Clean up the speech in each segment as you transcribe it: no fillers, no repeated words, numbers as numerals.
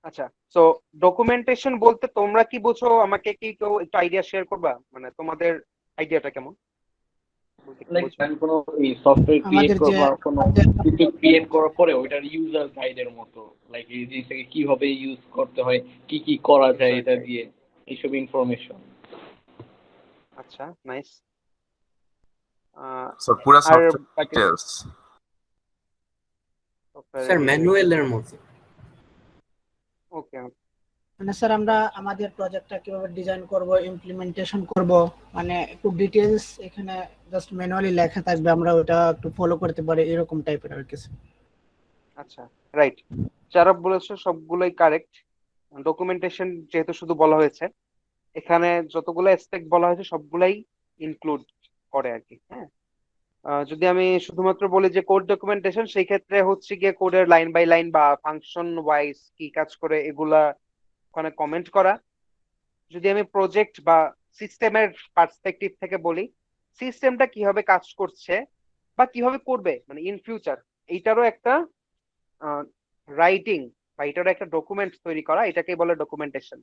আচ্ছা, so documentation বলতে তোমরা কি বুঝো? আমাকে কি কেউ একটু আইডিয়া শেয়ার করবা, মানে তোমাদের আইডিয়াটা কেমন বলতে কি লাইক বুঝো? আমি কোনো সফটওয়্যার ক্রিয়েট আমাদের যে করবো, কোনো কিছু ক্রিয়েট করার পরে ওইটার ইউজার গাইডের মতো, লাইক এই জিনিসটাকে কিভাবে ইউজ করতে হয়, কি কি করা যায় ইউজার এটা গাইড। দিয়ে, এইসব ইনফরমেশন। আচ্ছা, নাইস। সো পুরো আর সফটওয়্যার বাকি ডিটেলস। স্যার ম্যানুয়ালের মতো। ওকে। মানে স্যার আমরা আমাদের প্রজেক্টটা কিভাবে ডিজাইন করব, ইমপ্লিমেন্টেশন করব, মানে একটু ডিটেইলস এখানে জাস্ট ম্যানুয়ালি লেখা থাকবে, আমরা ওটা একটু ফলো করতে পারি, এরকম টাইপের আর কিছু। আচ্ছা, রাইট। যারা বলেছো সবগুলোই কারেক্ট। ডকুমেন্টেশন যেহেতু শুধু বলা হয়েছে, এখানে যতগুলো অ্যাসপেক্ট বলা হয়েছে সবগুলাই ইনক্লুড করে আর কি। হ্যাঁ, যদি আমি শুধুমাত্র বলি যে কোড ডকুমেন্টেশন, সেই ক্ষেত্রে হচ্ছে গিয়ে কোডের লাইন বাই লাইন বা ফাংশন ওয়াইজ কি কাজ করে এগুলা ওখানে কমেন্ট করা। যদি আমি প্রজেক্ট বা সিস্টেমের পার্সপেক্টিভ থেকে বলি, সিস্টেমটা কিভাবে কাজ করছে বা কিভাবে করবে মানে ইন ফিউচার, এইটারও একটা রাইটিং বা এটারও একটা ডকুমেন্ট তৈরি করা, এটাকেই বলে ডকুমেন্টেশন।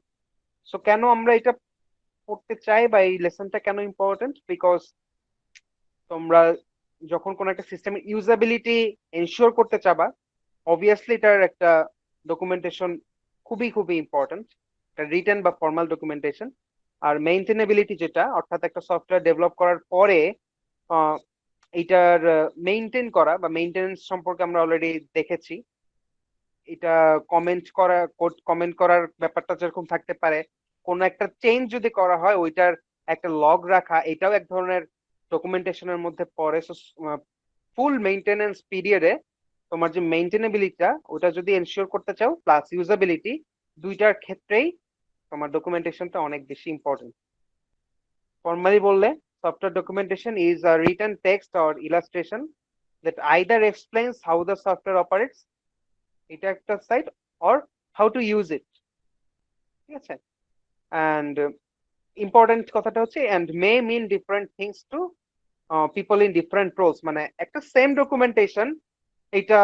সো কেন আমরা এটা পড়তে চাই বা এই লেসনটা কেন ইম্পর্টেন্ট? বিকজ তোমরা যখন কোনো একটা সিস্টেমের ইউজাবিলিটি এনশিওর করতে চাবা, অবভিয়াসলি এটার একটা ডকুমেন্টেশন খুবই খুবই ইম্পর্টেন্ট, একটা রিটেন বা ফর্মাল ডকুমেন্টেশন। আর মেইনটেনেবিলিটি যেটা, অর্থাৎ একটা সফটওয়্যার ডেভেলপ করার পরে আহ, এটার মেইনটেইন করা বা মেইনটেনেন্স সম্পর্কে আমরা অলরেডি দেখেছি। এটা কমেন্ট করা, কোড কমেন্ট করার ব্যাপারটা যেরকম থাকতে পারে, কোনো একটা চেঞ্জ যদি করা হয় ওইটার একটা লগ রাখা, এটাও এক ধরনের ডকুমেন্টেশনের মধ্যে পড়ে। ফুল মেইনটেনেন্স পিরিয়ডে তোমার যে মেইনটেনেবিলিটিটা ওটা যদি এনশিওর করতে চাও, প্লাস ইউজাবিলিটি, দুইটার ক্ষেত্রেই তোমার ডকুমেন্টেশনটা অনেক বেশি ইম্পর্টেন্ট। ফর্মালি বললে, software documentation is a written text or illustration that either explains how the software operates, এটা একটা site, or how to use it। ঠিক আছে? and ইম্পর্টেন্ট কথাটা হচ্ছে and may mean different things to people in different roles। মানে একটা same documentation, এটা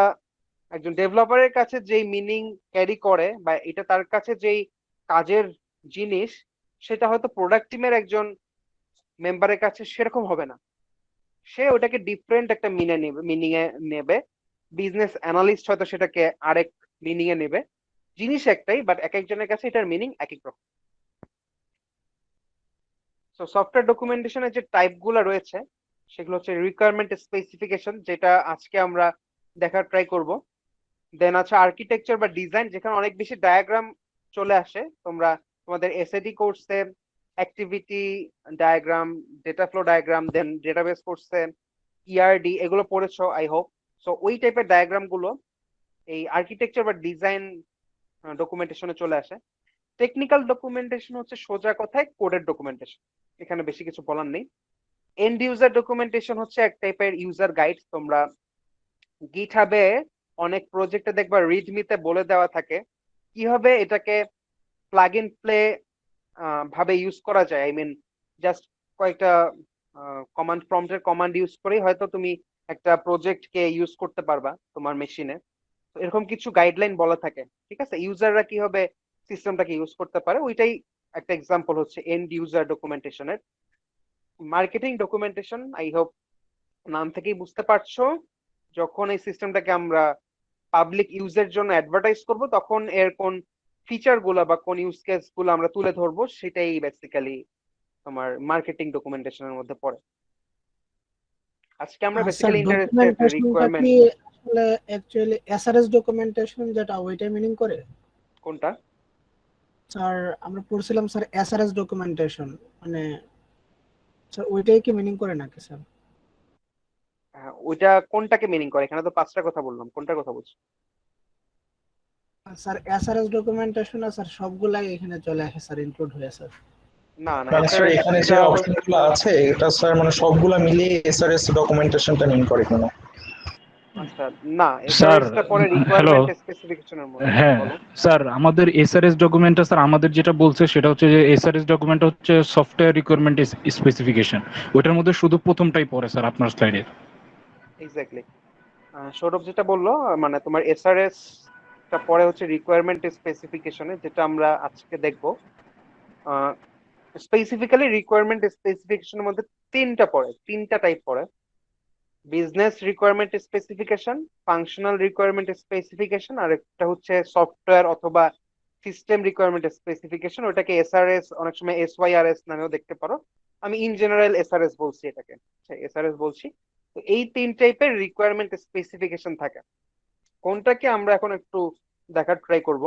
একজন ডেভেলপারের কাছে যেই মিনিং ক্যারি করে বা এটা তার কাছে যেই কাজের জিনিস, সেটা হয়তো প্রোডাক্ট টিমের একজন মেম্বারের কাছে সেরকম হবে না। সে ওটাকে ডিফারেন্ট একটা মিনিং এ নেবে। বিজনেস অ্যানালিস্ট হয়তো সেটাকে আরেক মিনিং এ নেবে। জিনিস একটাই, বাট এক একজনের কাছে এটার মিনিং এক এক রকম। সো সফটওয়্যার ডকুমেন্টেশনের যে টাইপ গুলো রয়েছে সেগুলো হচ্ছে রিকোয়ারমেন্ট স্পেসিফিকেশন, যেটা আজকে আমরা দেখার ট্রাই করব। দেন আছে আর্কিটেকচার বা ডিজাইন, যেখানে অনেক বেশি ডায়াগ্রাম চলে আসে। তোমরা তোমাদের এসএডি কোর্সে activity diagram, data flow diagram, then database কোর্সে ইআরডি এগুলো পড়েছো আই হোপ। সো ওই টাইপের ডায়াগ্রাম গুলো এই আর্কিটেকচার বা ডিজাইন ডকুমেন্টেশনে চলে আসে। টেকনিক্যাল ডকুমেন্টেশন হচ্ছে সোজা কথায় কোডের ডকুমেন্টেশন, এখানে বেশি কিছু বলার নেই। এন্ড ইউজার ডকুমেন্টেশন হচ্ছে এক টাইপের ইউজার গাইড। তোমরা গিটহাবে অনেক প্রজেক্টে দেখবা রিডমিতে বলে দেওয়া থাকে কিভাবে এটাকে প্লাগ ইন প্লে ভাবে ইউজ করা যায়। আই মিন জাস্ট কয়েকটা কমান্ড প্রম্পটের কমান্ড ইউজ করেই হয়তো তুমি একটা প্রজেক্ট কে ইউজ করতে পারবা তোমার মেশিনে। এরকম কিছু গাইডলাইন বলা থাকে, ঠিক আছে, ইউজাররা কিভাবে সিস্টেমটাকে ইউজ করতে পারে, ওইটাই একটা এক্সাম্পল হচ্ছে এন্ড ইউজার ডকুমেন্টেশনের। মার্কেটিং ডকুমেন্টেশন, আই হোপ নাম থেকেই বুঝতে পারছো, যখন এই সিস্টেমটাকে আমরা পাবলিক ইউজের জন্য অ্যাডভার্টাইজ করব, তখন এর কোন ফিচার গুলা বা কোন ইউজ কেস গুলো আমরা তুলে ধরবো, সেটাই বেসিক্যালি তোমার মার্কেটিং ডকুমেন্টেশনের মধ্যে পড়ে। আজকে আমরা স্যার বেসিক্যালি ইন্টারেস্টেড ডকুমেন্টেশনটা কি রিকোয়ারমেন্ট। আসলে অ্যাকচুয়ালি এসআরএস ডকুমেন্টেশন যেটা ওইটাই মিনিং করে? কোনটা? স্যার আমরা পড়ছিলাম স্যার এসআরএস ডকুমেন্টেশন, মানে স্যার ওইটাই কি মিনিং করে নাকি স্যার? ওইটা কোনটাকে মিনিং করে? এখানে তো পাঁচটা কথা বললাম, কোনটার কথা বলছো? স্যার এসআরএস ডকুমেন্টেশন স্যার সবগুলাই এখানে চলে আসে স্যার, ইনক্লুড হয়ে স্যার। না না, মানে স্যার এসআরএস এখানে যে এটা অপশনগুলো আছে এটা স্যার মানে সবগুলা মিলিয়ে এসআরএস ডকুমেন্টেশনটা মিন করে কিনা? আচ্ছা, না, স্যার এসআরএস টা পরে হ্যালো, রিকোয়ারমেন্ট স্পেসিফিকেশনের মধ্যে। হ্যাঁ বলো। স্যার, আমাদের এসআরএস ডকুমেন্টটা স্যার আমাদের যেটা বলছে সেটা হচ্ছে যে এসআরএস ডকুমেন্ট হচ্ছে সফটওয়্যার রিকোয়ারমেন্ট স্পেসিফিকেশন, ওটার মধ্যে শুধু প্রথমটাই পড়ে স্যার আপনার স্লাইডে। এক্স্যাক্টলি। সৌরভ যেটা বললো, মানে তোমার এসআরএস পরে হচ্ছে রিকোয়ারমেন্ট স্পেসিফিকেশনে, যেটা আমরা আজকে দেখবো। স্পেসিফিক্যালি রিকোয়ারমেন্ট স্পেসিফিকেশনের মধ্যে তিনটা টাইপ পড়ে: business requirement specification, functional requirement specification, আর একটা হচ্ছে সফটওয়্যার অথবা সিস্টেম রিকোয়ারমেন্ট স্পেসিফিকেশন। ওটাকে এসআরএস, অনেক সময় এসওয়াইআরএস নামেও দেখতে পারো। আমি ইন জেনারেল এসআরএস বলছি, এটাকে এসআরএস বলছি। তো এই তিন টাইপের রিকোয়ারমেন্ট স্পেসিফিকেশন থাকে। কোনটাকে আমরা এখন একটু দেখার ট্রাই করব।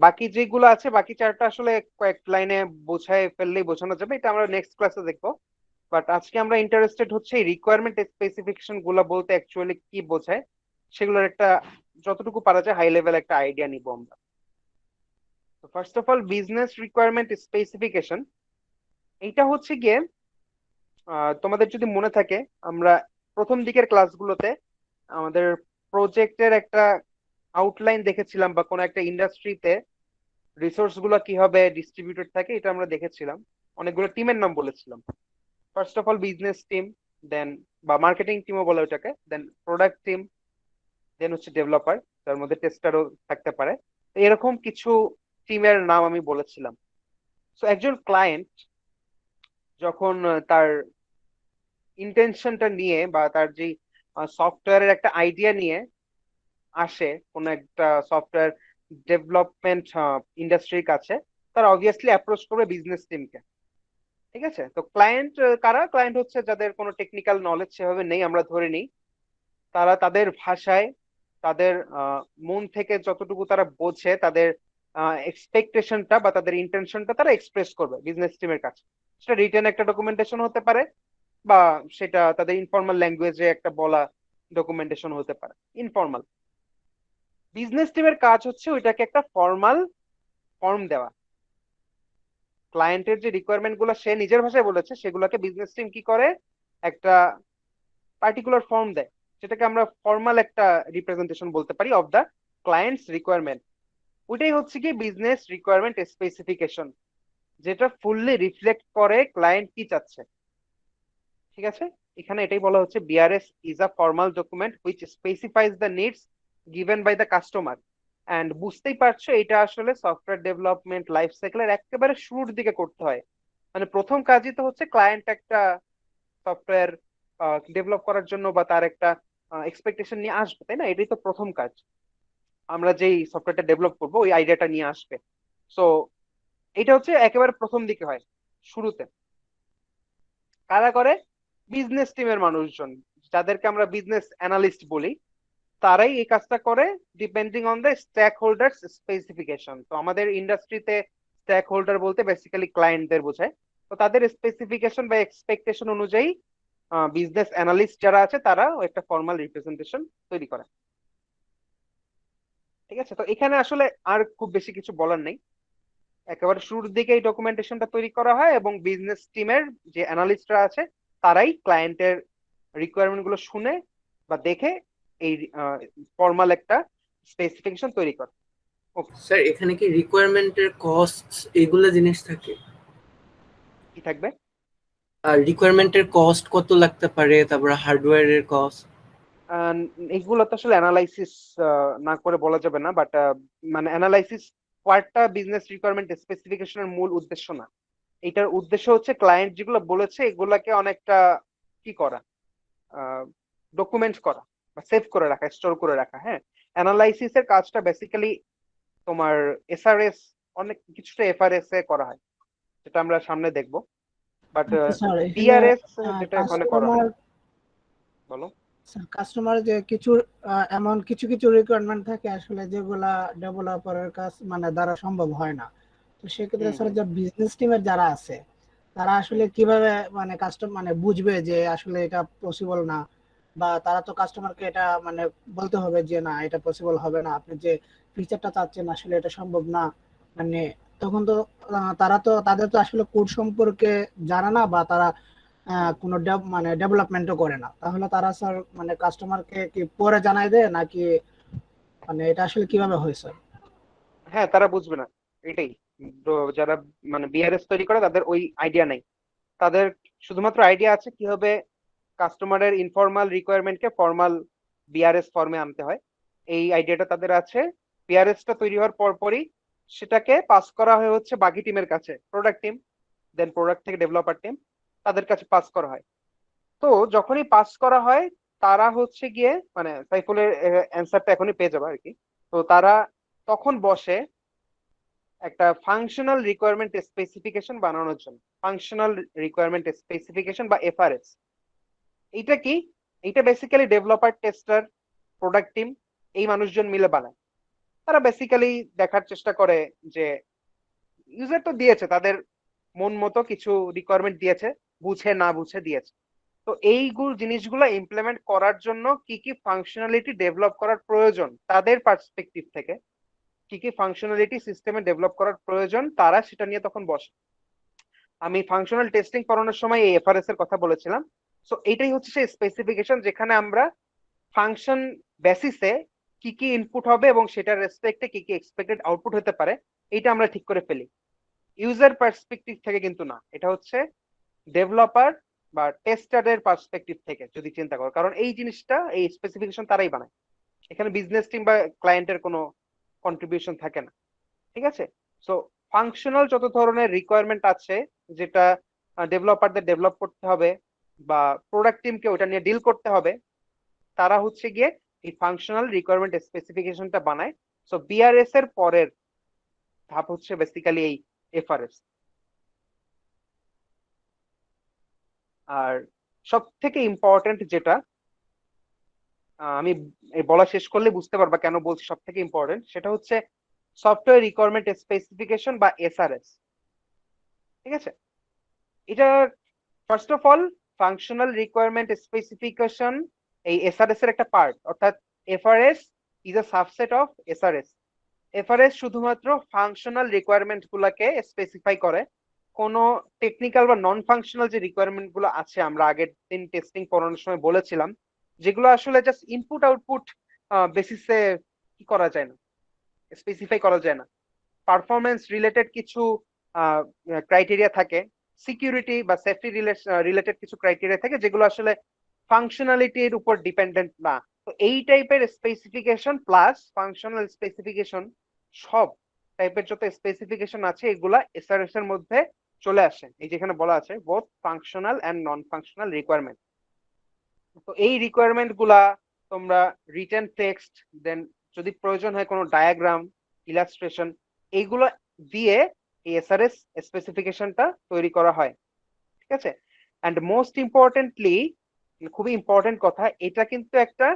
বাকি যেগুলো আছে, বাকি চারটা আসলে কয়েক লাইনে বোঝায় ফেললেই বোঝানো যাবে, এটা আমরা নেক্সট ক্লাসে দেখবো। বাট আজকে আমরা ইন্টারেস্টেড হচ্ছে এই রিকোয়ারমেন্ট স্পেসিফিকেশন গুলা বলতে অ্যাকচুয়ালি কি বোঝায়, সেগুলোর একটা যতটুকু পারা যায় হাই লেভেল একটা আইডিয়া নিব আমরা। তো first of all, business requirement specification এইটা হচ্ছে গিয়ে, তোমাদের যদি মনে থাকে, আমরা প্রথম দিকের ক্লাসগুলোতে আমাদের প্রজেক্টের একটা আউটলাইন দেখেছিলাম, বা কোনো একটা ইন্ডাস্ট্রিতে রিসোর্স গুলো কিভাবে ডিস্ট্রিবিউটেড থাকে এটা আমরা দেখেছিলাম। অনেকগুলো টিমের নাম বলেছিলাম। First of all business team, then বা মার্কেটিং টিমও বলে ওটাকে, দেন প্রোডাক্ট টিম, দেন হচ্ছে ডেভেলপার, তার মধ্যে টেস্টারও থাকতে পারে। তো এরকম কিছু টিমের নাম আমি বলেছিলাম। তো একজন ক্লায়েন্ট যখন তার ইন্টেনশনটা নিয়ে বা তার যে সফটওয়্যারের একটা আইডিয়া নিয়ে আসে কোনো একটা সফটওয়্যার ডেভেলপমেন্ট ইন্ডাস্ট্রির কাছে, তারা অবভিয়াসলি অ্যাপ্রোচ করবে বিজনেস টিমকে। ঠিক আছে? তো ক্লায়েন্ট কারা? ক্লায়েন্ট হচ্ছে যাদের কোনো টেকনিক্যাল নলেজ সেভাবে নেই, আমরা ধরে নিই। তারা তাদের ভাষায়, তাদের মন থেকে যতটুকু তারা বোঝে, তাদের এক্সপেকটেশনটা বা তাদের ইন্টেনশনটা তারা এক্সপ্রেস করবে বিজনেস টিমের কাছে। সেটা রিটেন একটা ডকুমেন্টেশন হতে পারে, বা সেটা তাদের ইনফর্মাল ল্যাঙ্গুয়েজে একটা বলা ডকুমেন্টেশন হতে পারে। ইনফর্মাল বিজনেস টিমের কাজ হচ্ছে ওইটাকে একটা ফর্মাল ফর্ম দেওয়া। ক্লায়েন্টের যে রিকোয়ারমেন্ট গুলো সে নিজের ভাষায় বলেছে, সেগুলোকে বিজনেস টিম কি করে, একটা পার্টিকুলার ফর্ম দেয়, যেটাকে আমরা ফর্মাল একটা রিপ্রেজেন্টেশন বলতে পারি অফ দা ক্লায়েন্টস রিকোয়ারমেন্ট। ওইটাই হচ্ছে কি বিজনেস রিকোয়ারমেন্ট স্পেসিফিকেশন, যেটা ফুললি রিফ্লেক্ট করে ক্লায়েন্ট কি চাচ্ছে। ঠিক আছে? এখানে এটাই বলা হচ্ছে, BRS is a formal document which specifies the needs given by the customer. And বুঝতেই পারছো, এটা আসলে সফটওয়্যার ডেভেলপমেন্ট লাইফ সাইকেলের একেবারে শুরুর দিকে করতে হয়। মানে প্রথম কাজই তো হচ্ছে ক্লায়েন্ট একটা সফটওয়্যার ডেভেলপ করার জন্য বা তার একটা এক্সপেকটেশন নিয়ে আসবে, তাই না? এটাই তো প্রথম কাজ। আমরা যেই সফটওয়্যারটা ডেভেলপ করবো ওই আইডিয়াটা নিয়ে আসবে। সো এটা হচ্ছে একেবারে প্রথম দিকে হয়, শুরুতে। কারা করে? বিজনেস টিমের মানুষজন, যাদেরকে আমরা বিজনেস অ্যানালিস্ট বলি, তারাই এই কাজটা করে, depending on the stakeholders specification. তো আমাদের ইন্ডাস্ট্রিতে স্টেক হোল্ডার বলতে বেসিক্যালি ক্লায়েন্টদের বোঝায়। তো তাদের স্পেসিফিকেশন বা এক্সপেকটেশন অনুযায়ী বিজনেস অ্যানালিস্ট যারা আছে তারা একটা ফর্মাল রিপ্রেজেন্টেশন তৈরি করে। ঠিক আছে? তো এখানে আসলে আর খুব বেশি কিছু বলার নেই। একেবারে শুরুর দিকে এই ডকুমেন্টেশনটা তৈরি করা হয়, এবং বিজনেস টিমের যে অ্যানালিস্টরা আছে তারাই ক্লায়েন্টের রিকোয়ারমেন্ট গুলো শুনে বা দেখে এই ফর্মাল একটা স্পেসিফিকেশন তৈরি করে। স্যার এখানে কি রিকোয়ারমেন্টের কস্ট এগুলা জিনিস থাকে? কি থাকবে? আর রিকোয়ারমেন্টের কস্ট কত লাগতে পারে, তারপর হার্ডওয়্যারের কস্ট? এগুলো তো আসলে অ্যানালাইসিস না করে বলা যাবে না, বাট মানে অ্যানালাইসিস পার্টটা বিজনেস রিকোয়ারমেন্ট স্পেসিফিকেশনের মূল উদ্দেশ্য না। এটার উদ্দেশ্য হচ্ছে ক্লায়েন্ট যেগুলো বলেছে এগুলাকে অনেকটা কি করা, ডকুমেন্ট করা বা সেভ করে রাখা, স্টোর করে রাখা। হ্যাঁ, অ্যানালাইসিস এর কাজটা বেসিক্যালি তোমার এসআরএস, অনেক কিছুটা এফআরএস এ করা হয়, যেটা আমরা সামনে দেখবো। বাট স্যার এখানে বিআরএস যেটা এখানে করা কাস্টমার হয়। বলো। কাস্টমার যে কিছু এমন কিছু কিছু রিকোয়ারমেন্ট থাকে আসলে যেগুলা ডেভেলপারের কাজ মানে দ্বারা সম্ভব হয় না। তো সেক্ষেত্রে স্যার যে বিজনেস টিমের যারা আছে তারা আসলে কিভাবে মানে কাস্টমার মানে বুঝবে যে আসলে এটা পসিবল না, বা তারা তো কাস্টমারকে এটা মানে বলতে হবে যে না এটা পসিবল হবে না, আপনি যে ফিচারটা চাচ্ছেন আসলে এটা সম্ভব না। মানে তখন তো তারা তো তাদের তো আসলে কোড সম্পর্কে জানা না, বা তারা কোনো মানে ডেভেলপমেন্টও করে না। তাহলে তারা স্যার মানে কাস্টমারকে কি পরে জানাই দেয় নাকি, মানে এটা আসলে কিভাবে হয় স্যার? হ্যাঁ, তারা বুঝবে না, এটাই। তো যারা মানে বিআরএস তৈরি করে তাদের ওই আইডিয়া নাই। তাদের শুধুমাত্র আইডিয়া আছে কিভাবে কাস্টমারের ইনফর্মাল রিকোয়ারমেন্টকে ফর্মাল বিআরএস ফর্মে আনতে হয়। এই আইডিয়াটা তাদের আছে। পিআরএসটা তৈরি হওয়ার পরপরই সেটাকে পাস করা হয় হচ্ছে বাকি টিমের কাছে, প্রোডাক্ট টিম, দেন প্রোডাক্ট থেকে ডেভেলপার টিম, তাদের কাছে পাস করা হয়। তো যখনই পাস করা হয় তারা হচ্ছে গিয়ে, মানে সাইফুলের অ্যান্সারটা এখনই পেয়ে যাবে আর কি। তো তারা তখন বসে একটা ফাংশনাল রিকোয়ারমেন্ট স্পেসিফিকেশন বানানোর জন্য। ফাংশনাল রিকোয়ারমেন্ট স্পেসিফিকেশন বা এফআরএস, এইটা কি? এইটা basically developer, tester, product team এই মানুষজন মিলে বানায়। তারা বেসিক্যালি দেখার চেষ্টা করে যে ইউজার তো দিয়েছে, তাদের মন মতো কিছু রিকোয়ারমেন্ট দিয়েছে, বুঝে না বুঝে দিয়েছে। তো এইগুলো জিনিসগুলো ইমপ্লিমেন্ট করার জন্য কি কি ফাংশনালিটি ডেভেলপ করার প্রয়োজন তাদের পার্সপেক্টিভ থেকে, কি কি ফাংশনালিটি সিস্টেমে ডেভেলপ করার প্রয়োজন, তারা সেটা নিয়ে তখন বসে। আমি ফাংশনাল টেস্টিং করানোর সময় এই এফআরএস এর কথা বলেছিলাম। সো এইটাই হচ্ছে সেই স্পেসিফিকেশন যেখানে আমরা ফাংশন বেসিসে কি কি ইনপুট হবে এবং সেটার রেসপেক্টে কি কি এক্সপেক্টেড আউটপুট হতে পারে, এটা আমরা ঠিক করে ফেলি। ইউজার পার্সপেক্টিভ থেকে কিন্তু না, এটা হচ্ছে ডেভেলপার বা টেস্টারের পার্সপেক্টিভ থেকে যদি চিন্তা করো, কারণ এই জিনিসটা, এই স্পেসিফিকেশন তারাই বানায়। এখানে বিজনেস টিম বা ক্লায়েন্টের কোনো কন্ট্রিবিউশন থাকে না, ঠিক আছে? সো ফাংশনাল যত ধরনের রিকোয়ারমেন্ট আছে যেটা ডেভেলপারদের ডেভেলপ করতে হবে বা প্রোডাক্ট টিমকে ওটা নিয়ে ডিল করতে হবে, তারা হচ্ছে গিয়ে এই ফাংশনাল রিকোয়ারমেন্ট স্পেসিফিকেশনটা বানায়। সো বিআরএস এর পরের ধাপ হচ্ছে বেসিক্যালি এই এফআরএস। আর সব থেকে ইম্পর্টেন্ট যেটা, আমি এই বলা শেষ করলে বুঝতে পারবা কেন বলছি সব থেকে ইম্পর্টেন্ট, সেটা হচ্ছে সফটওয়্যার রিকোয়ারমেন্ট স্পেসিফিকেশন বা এসআরএস। ঠিক আছে? এটা first of all functional requirement specification এই এসআরএস এর একটা পার্ট, অর্থাৎ FRS is a subset of SRS. FRS শুধুমাত্র ফাংশনাল রিকোয়ারমেন্ট গুলাকে স্পেসিফাই করে। কোনো টেকনিক্যাল বা নন ফাংশনাল যে রিকোয়ারমেন্ট গুলো আছে, আমরা আগের দিন টেস্টিং করানোর সময় বলেছিলাম, যেগুলো আসলে জাস্ট ইনপুট আউটপুট বেসিসে কি করা যায় না, স্পেসিফাই করা যায় না। পারফরমেন্স রিলেটেড কিছু ক্রাইটেরিয়া থাকে, সিকিউরিটি বা সেফটি রিলেটেড কিছু ক্রাইটেরিয়া থাকে, যেগুলো আসলে ফাংশনালিটির উপর ডিপেন্ডেন্ট না। তো এই টাইপের স্পেসিফিকেশন প্লাস ফাংশনাল স্পেসিফিকেশন, সব টাইপের যত স্পেসিফিকেশন আছে এগুলা এসআরএস এর মধ্যে চলে আসে। এই যেখানে বলা আছে both functional and non functional requirement. তো এই রিকোয়ারমেন্ট গুলা তোমরা রিটেন টেক্সট, দেন যদি প্রয়োজন হয় কোনো ডায়াগ্রাম, ইলাস্ট্রেশন, এইগুলো দিয়ে এই এসআরএস স্পেসিফিকেশনটা তৈরি করা হয়। ঠিক আছে? অ্যান্ড মোস্ট ইম্পর্টেন্টলি, খুবই ইম্পর্টেন্ট কথা, এটা কিন্তু একটা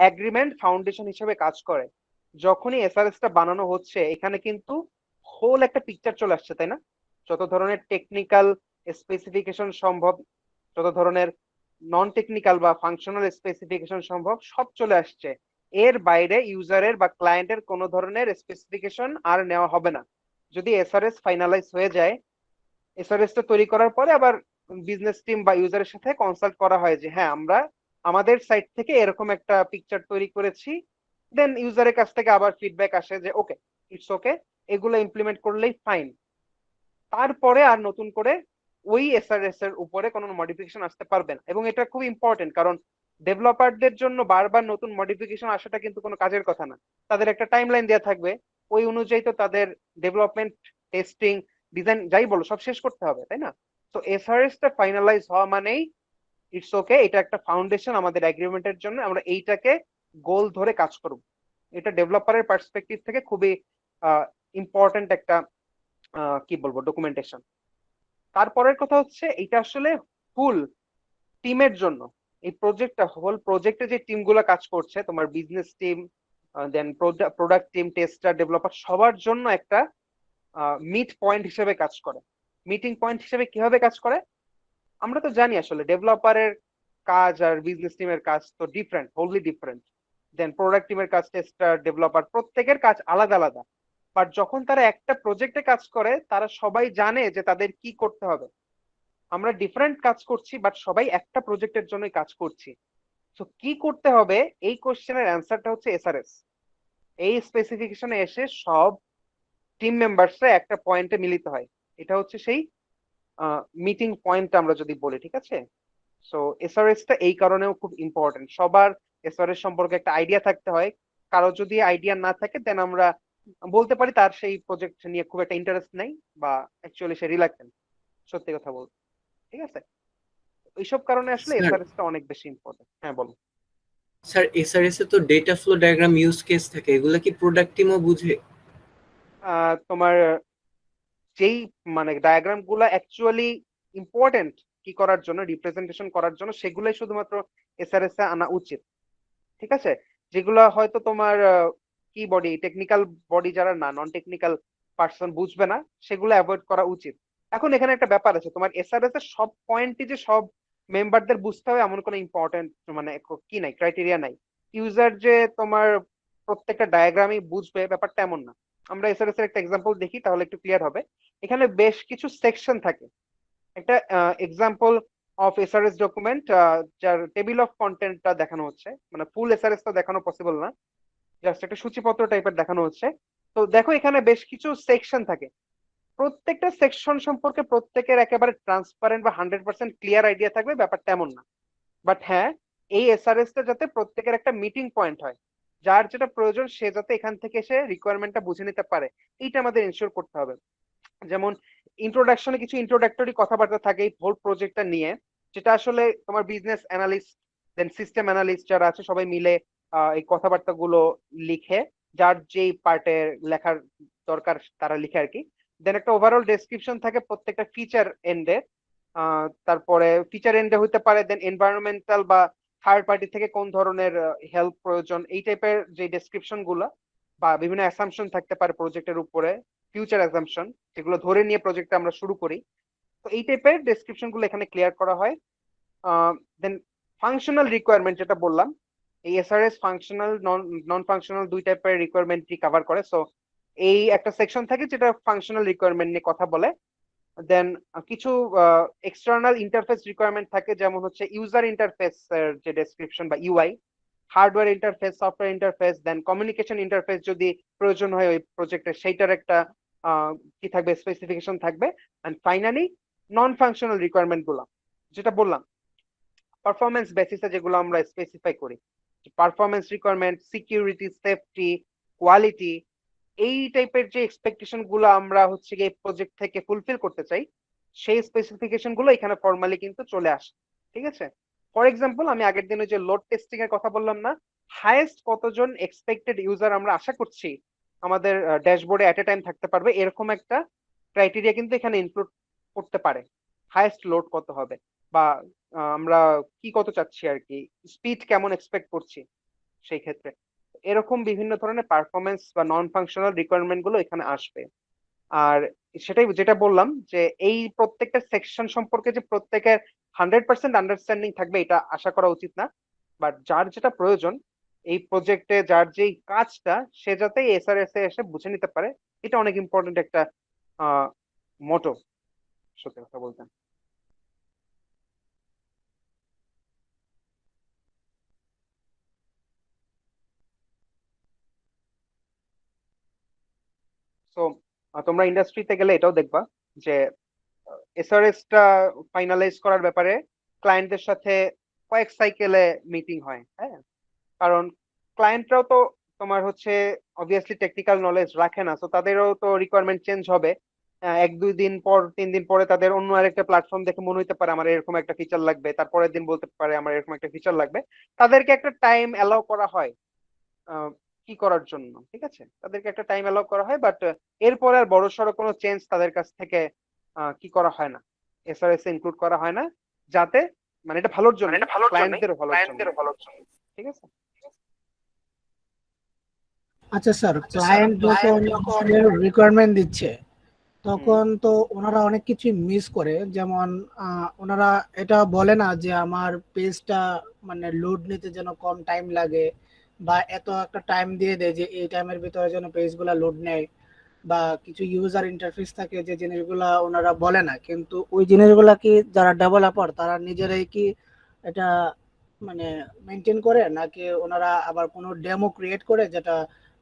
এগ্রিমেন্ট ফাউন্ডেশন হিসেবে কাজ করে। যখনই এসআরএস টা বানানো হচ্ছে এখানে কিন্তু হোল একটা পিকচার চলে আসছে, তাই না? যত ধরনের টেকনিক্যাল স্পেসিফিকেশন সম্ভব, যত ধরনের নন টেকনিক্যাল বা ফাংশনাল স্পেসিফিকেশন সম্ভব, সব চলে আসছে। এর বাইরে ইউজারের বা ক্লায়েন্টের কোনো ধরনের স্পেসিফিকেশন আর নেওয়া হবে না। যদি এসআরএস ফাইনালাইজ হয়ে যায়, এসআরএস টা তৈরি করার পরে আবার বিজনেস টিম বা ইউজারের সাথে কনসাল্ট করা হয় যে হ্যাঁ আমরা আমাদের সাইট থেকে এরকম একটা পিকচার তৈরি করেছি। দেন ইউজারের কাছ থেকে আবার ফিডব্যাক আসে যে ওকে, ইটস ওকে, এগুলো ইমপ্লিমেন্ট করলেই ফাইন। তারপরে আর নতুন করে ওই এসআরএস এর উপরে কোনো মডিফিকেশন আসতে পারবে না। এবং এটা খুব ইম্পর্টেন্ট, কারণ ডেভেলপারদের জন্য বারবার নতুন মডিফিকেশন আসাটা কিন্তু কোনো কাজের কথা না। তাদের একটা টাইমলাইন দেওয়া থাকবে, ওই অনুযায়ী তো তাদের ডেভেলপমেন্ট, টেস্টিং, ডিজাইন যাই বলো সব শেষ করতে হবে, তাই না? তো এসআরএস টা ফাইনালাইজ হওয়া মানেই ইটস ওকে, এটা একটা ফাউন্ডেশন আমাদের এগ্রিমেন্টের জন্য, আমরা এইটাকে গোল ধরে কাজ করব। এটা ডেভেলপারের পার্সপেক্টিভ থেকে খুবই ইম্পর্টেন্ট একটা কি বলবো ডকুমেন্টেশন। তারপরের কথা হচ্ছে এটা আসলে ফুল টিমের জন্য, এই প্রজেক্টটা, হোল প্রজেক্টে যে টিমগুলো কাজ করছে, তোমার বিজনেস টিম, দেন প্রোডাক্ট টিম, টেস্টার, ডেভেলপার, সবার জন্য একটা মিট পয়েন্ট হিসেবে কাজ করে। মিটিং পয়েন্ট হিসেবে কিভাবে কাজ করে আমরা তো জানি, আসলে ডেভেলপারের কাজ আর বিজনেস টিমের কাজ তো ডিফারেন্ট, হোললি ডিফারেন্ট। দেন প্রোডাক্ট টিমের কাজ, টেস্টার, ডেভেলপার, প্রত্যেকের কাজ আলাদা আলাদা। বাট যখন তারা একটা প্রজেক্টে কাজ করে তারা সবাই জানে যে তাদের কি করতে হবে। আমরা ডিফারেন্ট কাজ করছি বাট সবাই একটা প্রজেক্টের জন্যই কাজ করছি। তো কি করতে হবে, এই কোশ্চেনের অ্যান্সারটা হচ্ছে এসআরএস। এই স্পেসিফিকেশনে এসে সব টিম মেম্বারসরা একটা পয়েন্টে মিলিত হয়। এটা হচ্ছে সেই মিটিং পয়েন্ট আমরা যদি বলি, ঠিক আছে? সো এসআরএস টা এই কারণেও খুব ইম্পর্টেন্ট। সবার এসআরএস সম্পর্কে একটা আইডিয়া থাকতে হয়, কারো যদি আইডিয়া না থাকে দেন আমরা বলতে পারি তার সেই প্রজেক্ট নিয়ে খুব একটা ইন্টারেস্ট নেই, বা অ্যাকচুয়ালি সে রিলাক্টেন্ট, সত্যি কথা বলতে। ঠিক আছে, এইসব কারণে আসলে স্যার এসআরএস টা অনেক বেশি ইম্পর্টেন্ট। হ্যাঁ বলো। স্যার এসআরএস এ তো data flow diagram use case থাকে, এগুলা কি প্রোডাক্ট টিমও বুঝে? তোমার যেই মানে ডায়াগ্রাম গুলা অ্যাকচুয়ালি ইম্পর্টেন্ট কি করার জন্য, রিপ্রেজেন্টেশন করার জন্য, সেগুলাই শুধুমাত্র এসআরএস এ আনা উচিত। ঠিক আছে, যেগুলা হয়তো তোমার কি বডি, টেকনিক্যাল বডি যারা না, নন টেকনিক্যাল পার্সন বুঝবে না, সেগুলো অ্যাভয়েড করা উচিত। এখন এখানে একটা ব্যাপার আছে, তোমার এসআরএস এর সব পয়েন্টই যে সব মেম্বারদের বুঝতে হবে এমন কোনো ইম্পর্টেন্ট মানে কি নাই, ক্রাইটেরিয়া নাই। ইউজার যে তোমার প্রত্যেকটা ডায়াগ্রামই বুঝবে ব্যাপারটা এমন না। আমরা এসআরএস এর একটা এক্সাম্পল দেখি তাহলে একটু ক্লিয়ার হবে। এখানে বেশ কিছু সেকশন থাকে। একটা এক্সাম্পল অফ এসআরএস ডকুমেন্ট, যার টেবিল অফ কন্টেন্টটা দেখানো হচ্ছে, মানে ফুল এসআরএস তো দেখানো পসিবল না, জাস্ট একটা সূচিপত্র টাইপের দেখানো হচ্ছে। তো দেখো এখানে বেশ কিছু সেকশন থাকে। প্রত্যেকটা সেকশন সম্পর্কে প্রত্যেকের একেবারে ট্রান্সপারেন্ট বা 100% ক্লিয়ার আইডিয়া থাকবে ব্যাপারটা এমন না। বাট হ্যাঁ, এই এসআরএস টা যাতে প্রত্যেকের একটা মিটিং পয়েন্ট হয়, যার যেটা প্রয়োজন সে যাতে এখান থেকে এসে রিকোয়ারমেন্টটা বুঝে নিতে পারে, এইটা আমাদের এনশিওর করতে হবে। যেমন ইন্ট্রোডাকশনে কিছু ইন্ট্রোডাক্টরি কথাবার্তা থাকে এই হোল প্রজেক্টটা নিয়ে, যেটা আসলে তোমার বিজনেস অ্যানালিস্ট দেন সিস্টেম অ্যানালিস্ট যারা আছে সবাই মিলে এই কথাবার্তাগুলো লিখে, যার যেই পার্টের লেখার দরকার তারা লিখে আর কি। দেন একটা ওভারঅল ডেসক্রিপশন থাকে প্রত্যেকটা ফিচার এন্ডে, তারপরে ফিচার এন্ডে হতে পারে দেন এনভায়রনমেন্টাল বা থার্ড পার্টি থেকে কোন ধরনের হেল্প প্রয়োজন, এই টাইপের যে ডেসক্রিপশন গুলো, বা বিভিন্ন অ্যাসাম্পশন থাকতে পারে প্রজেক্টের উপরে, ফিউচার অ্যাসাম্পশন, যেগুলো ধরে নিয়ে প্রজেক্টটা আমরা শুরু করি। তো এই টাইপের ডেসক্রিপশন গুলো এখানে ক্লিয়ার করা হয়। দেন ফাংশনাল রিকোয়ারমেন্ট যেটা বললাম, এই এসআরএস ফাংশনাল নন ফাংশনাল দুই টাইপের রিকোয়ারমেন্টই কভার করে। সো এই একটা সেকশন থাকে যেটা ফাংশনাল রিকোয়ারমেন্ট নিয়ে কথা বলে। দেন কিছু এক্সটার্নাল ইন্টারফেস রিকোয়ারমেন্ট থাকে, যেমন হচ্ছে ইউজার ইন্টারফেস এর যে ডেসক্রিপশন বা UI, hardware interface, software interface, then communication interface যদি প্রয়োজন হয় ওই প্রজেক্টে, সেইটার একটা কি থাকবে, স্পেসিফিকেশন থাকবে। And finally non functional requirement গুলো, যেটা বললাম পারফরমেন্স বেসিসে যেগুলো আমরা স্পেসিফাই করি, performance requirement, security, safety, quality, এই টাইপের যে এক্সপেকটেশন গুলো আমরা হচ্ছে গিয়ে প্রজেক্ট থেকে ফুলফিল করতে চাই, সেই স্পেসিফিকেশন গুলো এখানে ফর্মালি কিন্তু চলে আসে। ঠিক আছে, ফর এক্সাম্পল আমি আগের দিনে যে লোড টেস্টিং এর কথা বললাম না, হাইয়েস্ট কতজন এক্সপেক্টেড ইউজার আমরা আশা করছি আমাদের ড্যাশবোর্ডে এট এ টাইম থাকতে পারবে, এরকম একটা ক্রাইটেরিয়া কিন্তু এখানে ইনক্লুড করতে পারে। হাইয়েস্ট লোড কত হবে, বা আমরা কি কত চাচ্ছি আর কি, স্পিড কেমন এক্সপেক্ট করছি সেই ক্ষেত্রে, এরকম বিভিন্ন ধরনের পারফরমেন্স বা নন ফাংশনাল রিকোয়ারমেন্ট গুলো এখানে আসবে। আর সেটাই যেটা বললাম যে এই প্রত্যেকটা সেকশন সম্পর্কে যে প্রত্যেকের 100% আন্ডারস্ট্যান্ডিং থাকবে এটা আশা করা উচিত না। বাট যার যেটা প্রয়োজন এই প্রজেক্টে, যার যেই কাজটা, সে যাতে এসআরএস এ এসে বুঝে নিতে পারে, এটা অনেক ইম্পর্টেন্ট একটা মোটো, সত্যি কথা বলতে। সো তোমরা ইন্ডাস্ট্রিতে গেলে এটাও দেখবা যে এসআরএস টা ফাইনালাইজ করার ব্যাপারে ক্লায়েন্টদের সাথে কয়েক সাইকেলে মিটিং হয়। হ্যাঁ, কারণ ক্লায়েন্টরাও তো তোমার হচ্ছে অবভিয়াসলি টেকনিক্যাল নলেজ রাখে না, তো তাদেরও তো রিকোয়ারমেন্ট চেঞ্জ হবে। এক দুই দিন পর, তিন দিন পরে তাদের অন্য আরেকটা প্ল্যাটফর্ম দেখে মনে হতে পারে আমার এরকম একটা ফিচার লাগবে, তারপরের দিন বলতে পারে আমার এরকম একটা ফিচার লাগবে। তাদেরকে একটা টাইম অ্যালাউ করা হয় আহ, কি করার জন্য। ঠিক আছে, তাদেরকে একটা টাইম অ্যালাউ করা হয়, বাট এরপরে আর বড়সড় কোনো চেঞ্জ তাদের কাছ থেকে কি করা হয় না, এসআরএস ইনক্লুড করা হয় না, যাতে মানে এটা ভালোর জন্য, ক্লায়েন্টদেরও ভালোর জন্য। ঠিক আছে। আচ্ছা স্যার, ক্লায়েন্ট যখন রিকোয়ারমেন্ট দিচ্ছে তখন তো ওনারা অনেক কিছু মিস করে, যেমন ওনারা এটা বলে না যে আমার পেজটা মানে লোড নিতে যেন কম টাইম লাগে, বা এত একটা টাইম দিয়ে দেয় যে এই টাইমের ভিতরে যেন পেজগুলা লোড নেয়, বা কিছু ইউজার ইন্টারফেস থাকে যে জিনিসগুলা ওনারা বলে না, কিন্তু ওই জিনিসগুলা কি যারা ডেভেলপার তারা নিজেরাই কি এটা মানে মেনটেন করে, নাকি ওনারা আবার কোনো ডেমো ক্রিয়েট করে যেটা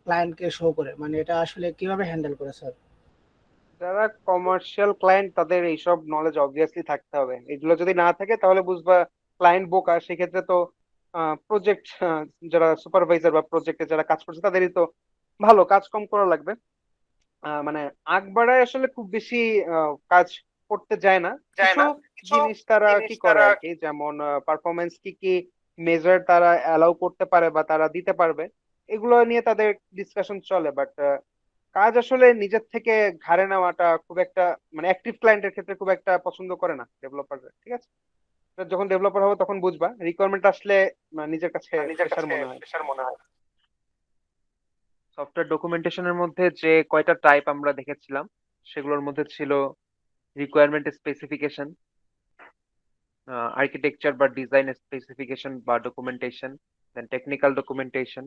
ক্লায়েন্টকে শো করে, মানে এটা আসলে কিভাবে হ্যান্ডেল করে স্যার? যারা কমার্শিয়াল ক্লায়েন্ট তাদের এইসব নলেজ অবভিয়াসলি থাকতে হবে, এগুলো যদি না থাকে তাহলে বুঝবা ক্লায়েন্ট বোকা। সেক্ষেত্রে তো প্রজেক্ট যারা সুপারভাইজার বা প্রজেক্টে যারা কাজ করছে তাদেরই তো ভালো কাজ কম করা লাগবে। মানে আকবরায় আসলে খুব বেশি কাজ করতে যায় না, কিছু জিনিস তারা কি করে আর কি, যেমন পারফরমেন্স কি কি মেজার তারা অ্যালাউ করতে পারে বা তারা দিতে পারবে, এগুলো নিয়ে তাদের ডিসকাশন চলে। বাট কাজ আসলে নিজের থেকে ঘাড়ে নেওয়াটা খুব একটা, মানে অ্যাক্টিভ ক্লায়েন্টের ক্ষেত্রে খুব একটা পছন্দ করে না ডেভেলপার। ঠিক আছে, তো যখন ডেভেলপার হবে তখন বুঝবা, রিকোয়ারমেন্ট আসলে নিজের কাছে প্রেশার মনে হয়। সফটওয়্যার ডকুমেন্টেশনের মধ্যে যে কয়টা টাইপ আমরা দেখেছিলাম সেগুলোর মধ্যে ছিল রিকোয়ারমেন্ট স্পেসিফিকেশন, আর্কিটেকচার বা ডিজাইন স্পেসিফিকেশন বা ডকুমেন্টেশন, দেন টেকনিক্যাল ডকুমেন্টেশন,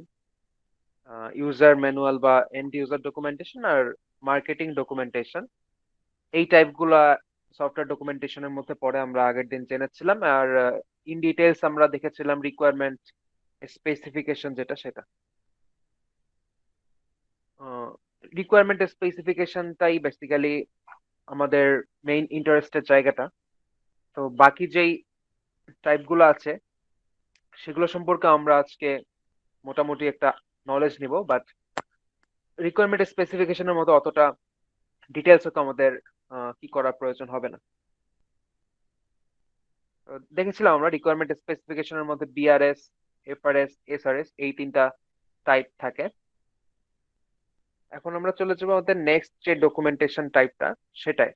ইউজার ম্যানুয়াল বা and user documentation, R marketing documentation. এই টাইপগুলা সফটওয়্যার ডকুমেন্টেশনের মধ্যে পড়ে, আমরা আগের দিন জেনেছিলাম। আর ইন ডিটেলস আমরা দেখেছিলাম রিকোয়ারমেন্ট স্পেসিফিকেশন যেটা, সেটা রিকোয়ারমেন্ট স্পেসিফিকেশনটাই বেসিক্যালি আমাদের মেইন ইন্টারেস্টের জায়গাটা। তো বাকি যেই টাইপগুলো আছে সেগুলো সম্পর্কে আমরা আজকে মোটামুটি একটা নলেজ নিব, বাট রিকোয়ারমেন্ট স্পেসিফিকেশনের মতো অতটা ডিটেলস তো আমাদের কি করার প্রয়োজন হবে না। দেখেছিলাম আমরা রিকোয়ারমেন্ট স্পেসিফিকেশনের মধ্যে বিআরএস, এফআরএস, এসআরএস এই তিনটা টাইপ থাকে। এখন আমরা চলে যাবো আমাদের নেক্সট যে ডকুমেন্টেশন টাইপটা সেটাই,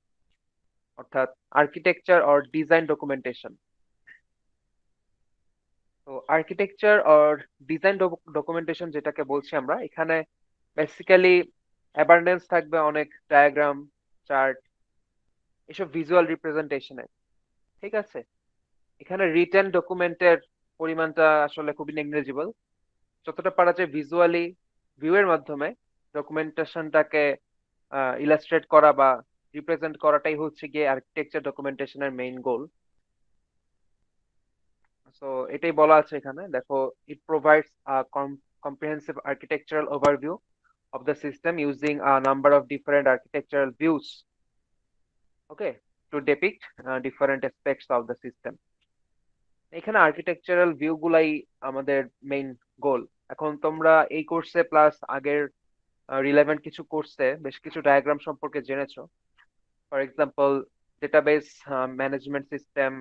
অর্থাৎ আর্কিটেকচার অর ডিজাইন ডকুমেন্টেশন। তো আর্কিটেকচার অর ডিজাইন ডকুমেন্টেশন যেটাকে বলছি আমরা, এখানে বেসিক্যালি অ্যাবান্ডেন্স থাকবে অনেক ডায়াগ্রাম, চার্ট, এসব ভিজুয়াল রিপ্রেজেন্টেশনে। ঠিক আছে, এখানে রিটেন ডকুমেন্টের পরিমাণটা আসলে খুবই নেগলিজিবল। যতটা পারা যায় ভিজুয়ালি ভিউ এর মাধ্যমে ডকুমেন্টেশনটাকে ইলাস্ট্রেট করা বা রিপ্রেজেন্ট করাটাই হচ্ছে গিয়ে আর্কিটেকচার ডকুমেন্টেশনের মেইন গোল। সো এটাই বলা আছে এখানে, দেখো, ইট provides a comprehensive architectural overview of the system using a number of different architectural views, okay, to depict different aspects of the system. এখানে আর্কিটেকচারাল ভিউ গুলাই আমাদের মেইন গোল। এখন তোমরা এই কোর্সে প্লাস আগের রিলেভেন্ট কিছু কোর্সে বেশ কিছু ডায়াগ্রাম সম্পর্কে জেনেছো। For example database management system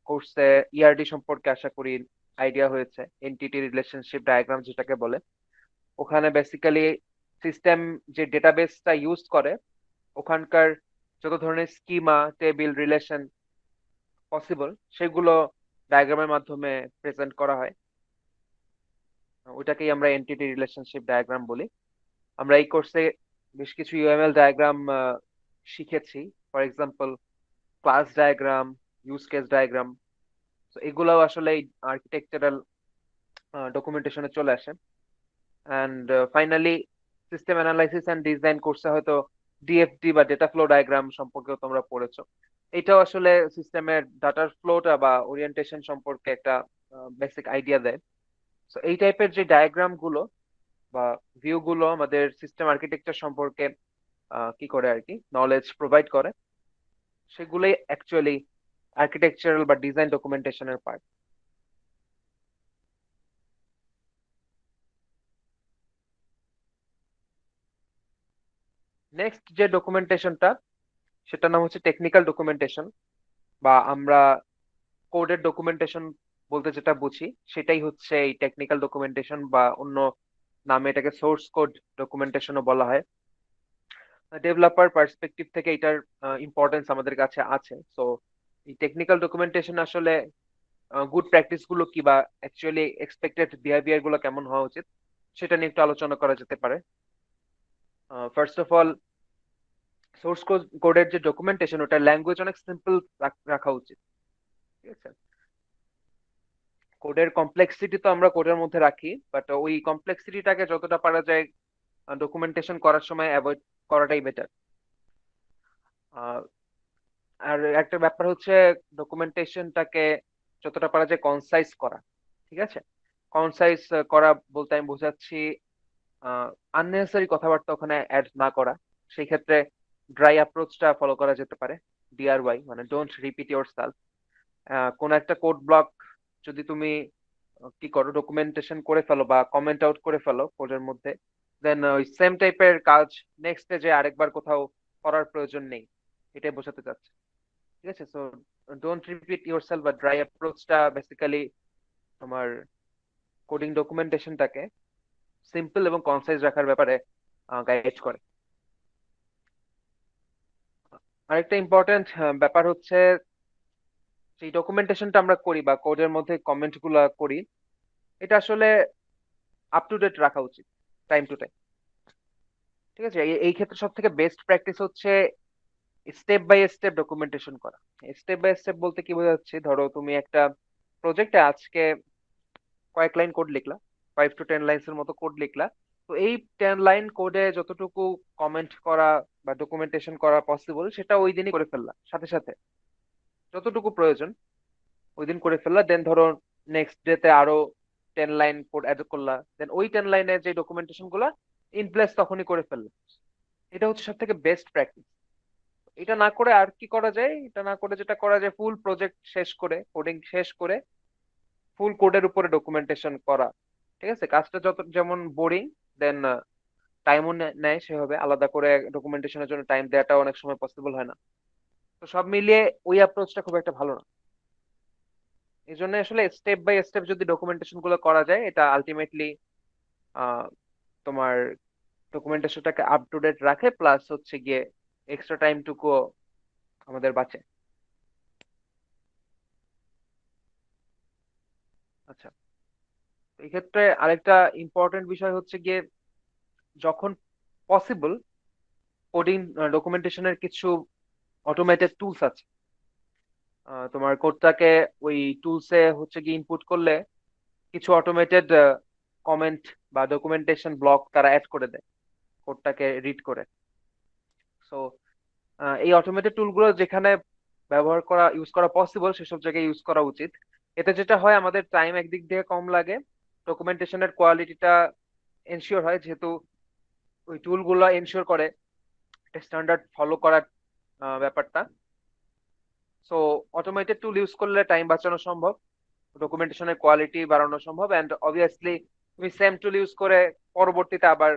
কোর্সে ইআরডি সম্পর্কে আশা করি আইডিয়া হয়েছে, এন্টিটি রিলেশনশিপ ডায়াগ্রাম যেটাকে বলে। ওখানে বেসিক্যালি সিস্টেম যে ডেটাবেসটা ইউজ করে ওখানকার যত ধরনের স্কিমা, টেবিল, রিলেশন পসিবল সেগুলো ডায়াগ্রামের মাধ্যমে প্রেজেন্ট করা হয়। ওইটাকেই আমরা এন্টিটি রিলেশনশিপ ডায়াগ্রাম বলি। আমরা এই কোর্সে বেশ কিছু ইউএমএল ডায়াগ্রাম শিখেছি, for example class diagram, use case diagram. তো এগুলাও আসলে আর্কিটেকচারাল ডকুমেন্টেশনে চলে আসে। And finally system analysis and design কোর্সে হয়তো ডিএফডি বা ডেটা ফ্লো ডায়াগ্রাম সম্পর্কেও তোমরা পড়েছো। এটাও আসলে সিস্টেমের ডাটার ফ্লোটা বা ওরিয়েন্টেশন সম্পর্কে একটা বেসিক আইডিয়া দেয়। তো এই টাইপের যে ডায়াগ্রাম গুলো বা ভিউ গুলো আমাদের সিস্টেম আর্কিটেকচার সম্পর্কে কি করে আর কি নলেজ প্রোভাইড করে, সেগুলোই অ্যাকচুয়ালি আর্কিটেকচারাল বা ডিজাইন ডকুমেন্টেশনের পার্ট। নেক্সট যে ডকুমেন্টেশনটা সেটার নাম হচ্ছে টেকনিক্যাল ডকুমেন্টেশন, বা আমরা কোডের ডকুমেন্টেশন বলতে যেটা বুঝি সেটাই হচ্ছে এই টেকনিক্যাল ডকুমেন্টেশন, বা অন্য নামে এটাকে সোর্স কোড ডকুমেন্টেশনও বলা হয়। ডেভেলপার পার্সপেক্টিভ থেকে এটার ইম্পর্টেন্স আমাদের কাছে আছে। সো এই টেকনিক্যাল ডকুমেন্টেশন আসলে গুড প্র্যাকটিস গুলো কি বা অ্যাকচুয়ালি এক্সপেক্টেড বিহেভিয়ার গুলো কেমন হওয়া উচিত সেটা নিয়ে একটু আলোচনা করা যেতে পারে। ফার্স্ট অফ অল, সোর্স কোডের যে ডকুমেন্টেশন ওটার ল্যাঙ্গুয়েজ অনেক সিম্পল রাখা উচিত। ঠিক আছে, কোডের কমপ্লেক্সিটি তো আমরা কোডের মধ্যে রাখি, বাট ওই কমপ্লেক্সিটিটাকে যতটা পারা যায় ডকুমেন্টেশন করার সময় অ্যাভয়েড করাটাই বেটার। আর একটা ব্যাপার হচ্ছে ডকুমেন্টেশনটাকে যতটা পারা যায় কনসাইজ করা। ঠিক আছে, কনসাইজ করা বলতে আমি বোঝাচ্ছি আননেসেসারি কথাবার্তা ওখানে অ্যাড না করা। সেই ক্ষেত্রে ড্রাই অ্যাপ্রোচটা ফলো করা যেতে পারে, ডিআরওয়াই, মানে ডোন্ট রিপিট ইয়োর সেলফ। কোন একটা কোড ব্লক যদি তুমি কি করো, ডকুমেন্টেশন করে ফেলো বা কমেন্ট আউট করে ফেলো কোডের মধ্যে, দেন ওই সেম টাইপের কাজ নেক্সট স্টেজে আরেকবার কোথাও করার প্রয়োজন নেই, এটাই বোঝাতে চাচ্ছে। ঠিক আছে, সো ডোন্ট রিপিট ইয়োরসেলফ বা ড্রাই অ্যাপ্রোচটা বেসিক্যালি তোমার কোডিং ডকুমেন্টেশনটাকে সিম্পল এবং কনসাইজ রাখার ব্যাপারে গাইড করে। আরেকটা ইম্পর্টেন্ট ব্যাপার হচ্ছে, সেই ডকুমেন্টেশনটা আমরা করি বা কোডের মধ্যে কমেন্ট গুলা করি, এটা আসলে আপ টু ডেট রাখা উচিত, টাইম টু টাইম। ঠিক আছে, এই ক্ষেত্রে সব থেকে বেস্ট প্র্যাকটিস হচ্ছে স্টেপ বাই স্টেপ ডকুমেন্টেশন করা। স্টেপ বাই স্টেপ বলতে কি বোঝাচ্ছে, ধরো তুমি একটা প্রজেক্টে আজকে কয়েক লাইন কোড লিখলা, 5 to 10 লাইন্স এর মতো কোড লিখলা। তো এই 10 লাইন কোডে যতটুকু কমেন্ট করা বা ডকুমেন্টেশন করা পসিবল সেটা ওই দিনই করে ফেললা, সাথে সাথে যতটুকু প্রয়োজন ওই দিন করে ফেললা। দেন ধরো নেক্সট ডে তে আরো 10 লাইন কোড অ্যাড করলা, দেন ওই 10 লাইনে যে ডকুমেন্টেশন গুলা ইন প্লেস তখনই করে ফেললা। এটা হচ্ছে সব থেকে বেস্ট প্র্যাকটিস। এটা না করে আর কি করা যায়, এটা না করে যেটা করা যায়, ফুল প্রজেক্ট শেষ করে, কোডিং শেষ করে ফুল কোডের উপরে ডকুমেন্টেশন করা। ঠিক আছে, কাজটা যত যেমন বোরিং, দেন টাইমও নেয় সেভাবে, আলাদা করে ডকুমেন্টেশনের জন্য টাইম দেওয়াটা অনেক সময় পসিবল হয় না। তো সব মিলিয়ে ওই অ্যাপ্রোচটা খুব একটা ভালো না। এই জন্য আসলে স্টেপ বাই স্টেপ যদি ডকুমেন্টেশন গুলো করা যায়, এটা আলটিমেটলি তোমার ডকুমেন্টেশনটাকে আপ টু ডেট রাখে, প্লাস হচ্ছে গিয়ে এক্সট্রা টাইম টুকু আমাদের বাঁচে। আচ্ছা, এই ক্ষেত্রে আরেকটা ইম্পর্টেন্ট বিষয় হচ্ছে গিয়ে, যখন পসিবল কোডিং ডকুমেন্টেশনের কিছু অটোমেটেড টুলস আছে। তোমার কোডটাকে ওই টুলসে হচ্ছে গিয়ে ইনপুট করলে কিছু অটোমেটেড কমেন্ট বা ডকুমেন্টেশন ব্লক তারা অ্যাড করে দেয় কোডটাকে রিড করে। সো এই অটোমেটেড টুলগুলো যেখানে ব্যবহার করা ইউজ করা পসিবল সেসব জায়গায় ইউজ করা উচিত। এতে যেটা হয়, আমাদের টাইম একদিক দিয়ে কম লাগে, ডকুমেন্টেশনের কোয়ালিটিটা এনশিওর হয়, যেহেতু ওই টুলগুলো এনশিওর করে স্ট্যান্ডার্ড ফলো করার ব্যাপারটা। সো অটোমেটেড টুল ইউজ করলে টাইম বাঁচানো সম্ভব, ডকুমেন্টেশনের কোয়ালিটি বাড়ানো সম্ভব, এন্ড অবভিয়াসলি তুমি সেম টুল ইউজ করে পরবর্তীতে আবার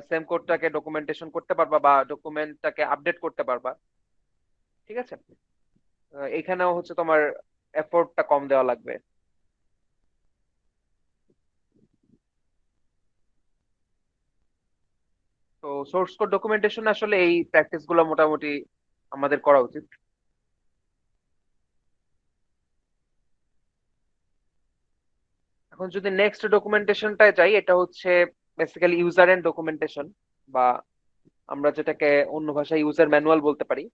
সেম কোডটাকে ডকুমেন্টেশন করতে পারবা বা ডকুমেন্টটাকে আপডেট করতে পারবা। ঠিক আছে, এখানেও হচ্ছে তোমার এফোর্টটা কম দেওয়া লাগবে। তো সোর্স কোড ডকুমেন্টেশন আসলে এই প্র্যাকটিস গুলো মোটামুটি আমাদের করা উচিত। এখন যদি নেক্সট ডকুমেন্টেশনটায় যাই, এটা হচ্ছে বেসিক্যালি ইউজার এন্ড ডকুমেন্টেশন, বা আমরা যেটাকে অন্য ভাষায় ইউজার ম্যানুয়াল বলতে পারি।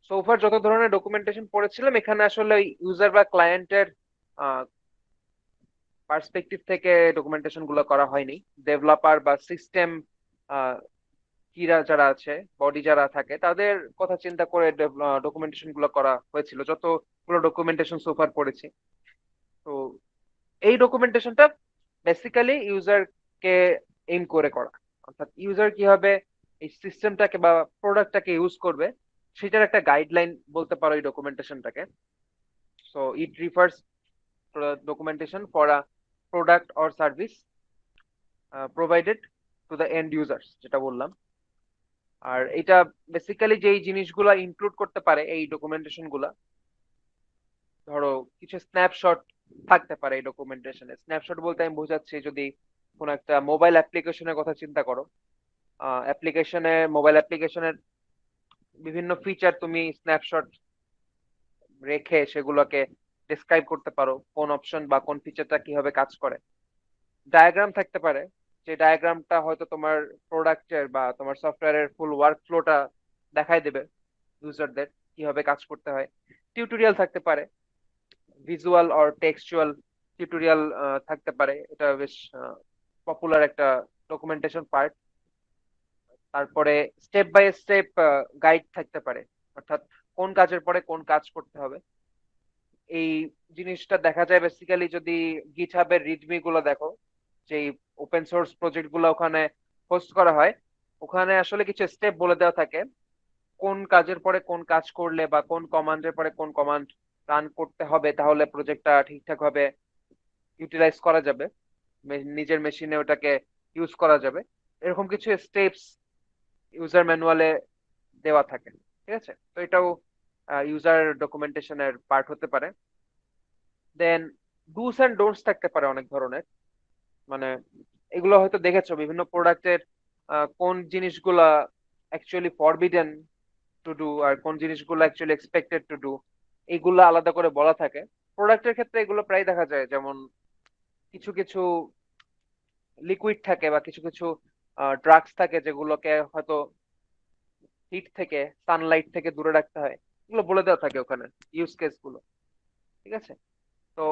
সোফার যত ধরনের ডকুমেন্টেশন পড়েছিলাম, এখানে আসলে ইউজার বা ক্লায়েন্টের পার্সপেক্টিভ থেকে ডকুমেন্টেশন গুলো করা হয়নি। ডেভেলপার বা সিস্টেম কিরা যারা আছে, বডি যারা থাকে, তাদের কথা চিন্তা করে ডকুমেন্টেশন গুলো করা হয়েছিল, যতগুলো ডকুমেন্টেশন সোফার পড়েছি। তো এই ডকুমেন্টেশনটা বেসিক্যালি ইউজারকে এইম করে করা, অর্থাৎ ইউজার কিভাবে এই সিস্টেমটাকে বা প্রোডাক্টটাকে ইউজ করবে সেটার একটা গাইডলাইন বলতে পারো এই ডকুমেন্টেশনটাকে। So it refers documentation for a product or service provided to the end users, যেটা বললাম। আর এটা বেসিক্যালি যেই জিনিসগুলা ইনক্লুড করতে পারে এই ডকুমেন্টেশন গুলা, ধরো কিছু স্ন্যাপশট থাকতে পারে এই ডকুমেন্টেশনে। স্ন্যাপশট বলতে আমি বোঝাচ্ছি, যদি কোন একটা মোবাইল অ্যাপ্লিকেশনের কথা চিন্তা করো, মোবাইল অ্যাপ্লিকেশনের বিভিন্ন ফিচার তুমি স্ন্যাপশট রেখে সেগুলোকে ডিসক্রাইব করতে পারো, কোন অপশন বা কোন ফিচারটা কিভাবে কাজ করে। ডায়াগ্রাম থাকতে পারে, যে ডায়াগ্রামটা হয়তো তোমার প্রোডাক্টের বা তোমার সফটওয়্যারের ফুল ওয়ার্ক ফ্লোটা দেখাই দেবে ইউজারদের কিভাবে কাজ করতে হয়। টিউটোরিয়াল থাকতে পারে, ভিজুয়াল অর টেক্সচুয়াল টিউটোরিয়াল থাকতে পারে, এটা বেশ পপুলার একটা ডকুমেন্টেশন পার্ট। তারপরে স্টেপ বাই স্টেপ গাইড থাকতে পারে, অর্থাৎ কোন কাজের পরে কোন কাজ করতে হবে। এই জিনিসটা দেখা যায় বেসিক্যালি যদি গিটহাবের রিডমি গুলো দেখো, যে ওপেন সোর্স প্রজেক্ট গুলো ওখানে হোস্ট করা হয়, ওখানে আসলে কিছু স্টেপ বলে দেওয়া থাকে, কোন কাজের পরে কোন কাজ করলে বা কোন কমান্ডের পরে কোন কমান্ড রান করতে হবে, তাহলে প্রজেক্টটা ঠিকঠাক ভাবে ইউটিলাইজ করা যাবে, নিজের মেশিনে ওটাকে ইউজ করা যাবে, এরকম কিছু স্টেপস ইউজার ম্যানুয়ালে দেওয়া থাকে। ঠিক আছে, তো এটাও ইউজার ডকুমেন্টেশনের পার্ট হতে পারে। দেন ডুস এন্ড ডোন্টস থাকতে পারে অনেক ধরনের, মানে এগুলো হয়তো দেখেছো বিভিন্ন প্রোডাক্টের কোন জিনিসগুলা অ্যাকচুয়ালি ফরবিডেন টু ডু আর কোন জিনিসগুলো অ্যাকচুয়ালি এক্সপেক্টেড টু ডু, এগুলো আলাদা করে বলা থাকে। প্রোডাক্টের ক্ষেত্রে এগুলো প্রায় দেখা যায়, যেমন কিছু কিছু লিকুইড থাকে বা কিছু কিছু ড্রাগস থাকে যেগুলোকে হয়তো হিট থেকে, সানলাইট থেকে দূরে রাখতে হয়, এগুলো বলে দেওয়া থাকে ওখানে ইউজ কেস গুলো। ঠিক আছে, তো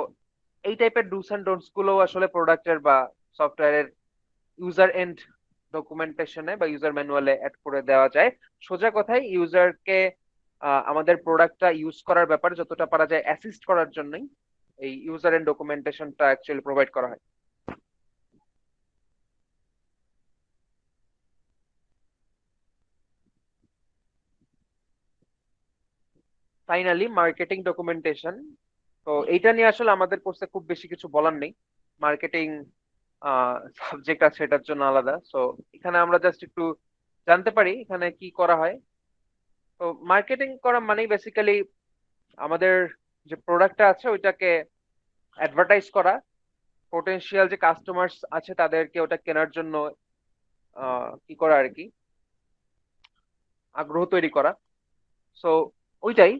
এই টাইপের ডুস এন্ড ডোন্টস গুলো আসলে প্রোডাক্টের বা সফটওয়্যারের ইউজার এন্ড ডকুমেন্টেশনে বা ইউজার ম্যানুয়ালে অ্যাড করে দেওয়া যায়। সোজা কথায় ইউজারকে আমাদের প্রোডাক্টটা ইউজ করার ব্যাপারে যতটা পারা যায় অ্যাসিস্ট করার জন্যই এই ইউজার এন্ড ডকুমেন্টেশনটা অ্যাকচুয়ালি প্রোভাইড করা হয়। ফাইনালি মার্কেটিং ডকুমেন্টেশন, তো এইটা নিয়ে আসলে আমাদের কোর্সে খুব বেশি কিছু বলার নেই। মার্কেটিং সাবজেক্ট আছে এটার জন্য আলাদা, সো এখানে আমরা জাস্ট একটু জানতে পারি এখানে কি করা হয়। তো মার্কেটিং করা মানেই বেসিক্যালি আমাদের যে প্রোডাক্টটা আছে ওইটাকে অ্যাডভার্টাইজ করা, পোটেনশিয়াল যে কাস্টমার্স আছে তাদেরকে ওটা কেনার জন্য কি করা আর কি, আগ্রহ তৈরি করা। সো ওইটাই